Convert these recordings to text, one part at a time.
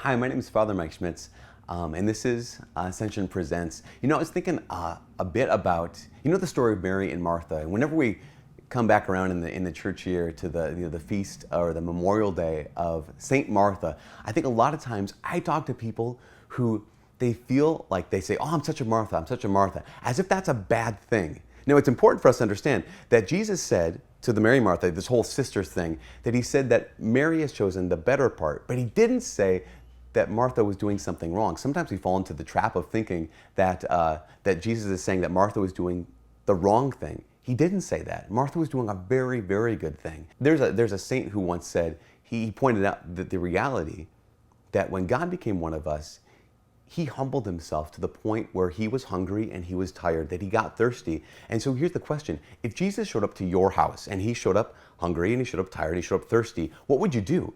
Hi, my name is Father Mike Schmitz, and this is Ascension Presents. I was thinking a bit about, the story of Mary and Martha. And whenever we come back around in the church year to the feast or the Memorial Day of Saint Martha, I think a lot of times I talk to people who they feel like they say, "Oh, I'm such a Martha, I'm such a Martha," as if that's a bad thing. Now, it's important for us to understand that Jesus said to the Mary Martha, this whole sisters thing, that he said that Mary has chosen the better part, but he didn't say that Martha was doing something wrong. Sometimes we fall into the trap of thinking that that Jesus is saying that Martha was doing the wrong thing. He didn't say that. Martha was doing a very, very good thing. There's a saint who once said, he pointed out that the reality that when God became one of us, he humbled himself to the point where he was hungry and he was tired, that he got thirsty. And so here's the question. If Jesus showed up to your house and he showed up hungry and he showed up tired and he showed up thirsty, what would you do?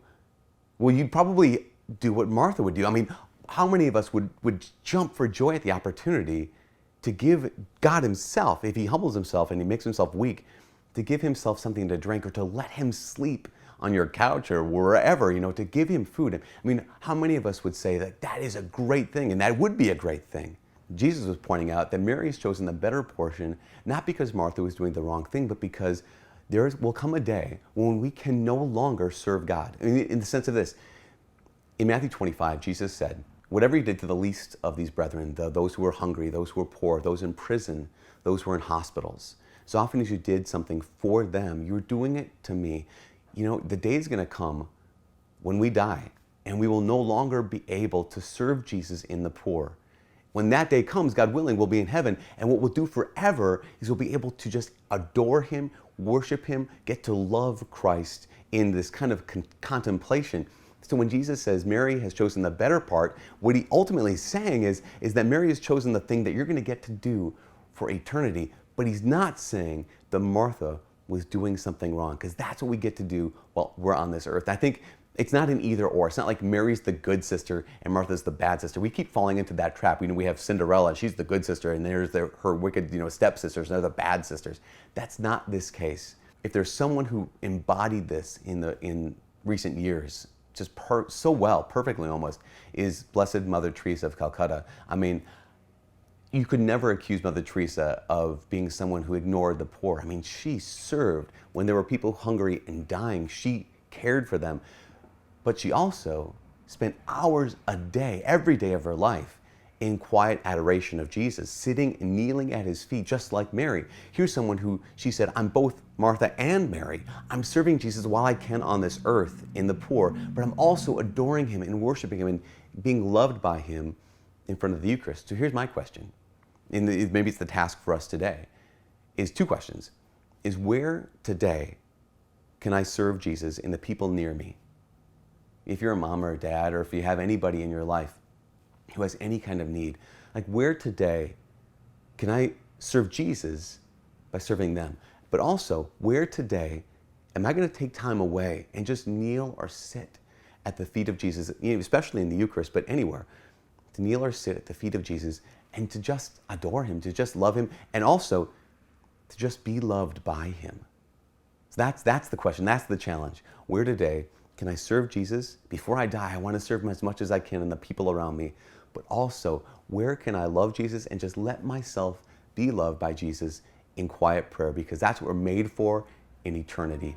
Well, you'd probably do what Martha would do. I mean, how many of us would jump for joy at the opportunity to give God himself, if he humbles himself and he makes himself weak, to give himself something to drink or to let him sleep on your couch or wherever, to give him food. I mean, how many of us would say that that is a great thing and that would be a great thing? Jesus was pointing out that Mary has chosen the better portion, not because Martha was doing the wrong thing, but because there will come a day when we can no longer serve God. I mean, in the sense of this, in Matthew 25, Jesus said, whatever you did to the least of these brethren, those who were hungry, those who were poor, those in prison, those who were in hospitals, so often as you did something for them, you were doing it to me. The day is going to come when we die and we will no longer be able to serve Jesus in the poor. When that day comes, God willing, we'll be in heaven, and what we'll do forever is we'll be able to just adore him, worship him, get to love Christ in this kind of contemplation. So when Jesus says Mary has chosen the better part, what he ultimately is saying is that Mary has chosen the thing that you're going to get to do for eternity. But he's not saying that Martha was doing something wrong, because that's what we get to do while we're on this earth. I think it's not an either or. It's not like Mary's the good sister and Martha's the bad sister. We keep falling into that trap. We have Cinderella, and she's the good sister, and there's her wicked, stepsisters, and they're the bad sisters. That's not this case. If there's someone who embodied this in recent years, just so well, perfectly almost, is Blessed Mother Teresa of Calcutta. I mean, you could never accuse Mother Teresa of being someone who ignored the poor. I mean, she served when there were people hungry and dying. She cared for them. But she also spent hours a day, every day of her life, in quiet adoration of Jesus, sitting and kneeling at his feet, just like Mary. Here's someone who, she said, I'm both Martha and Mary. I'm serving Jesus while I can on this earth in the poor, but I'm also adoring him and worshiping him and being loved by him in front of the Eucharist. So here's my question. Maybe it's the task for us today, is two questions. Is where today can I serve Jesus in the people near me? If you're a mom or a dad, or if you have anybody in your life who has any kind of need, like where today can I serve Jesus by serving them? But also, where today am I going to take time away and just kneel or sit at the feet of Jesus, especially in the Eucharist, but anywhere, to kneel or sit at the feet of Jesus and to just adore him, to just love him, and also to just be loved by him. So that's the question, that's the challenge. Where today can I serve Jesus? Before I die, I want to serve him as much as I can and the people around me. But also, where can I love Jesus and just let myself be loved by Jesus in quiet prayer? Because that's what we're made for in eternity.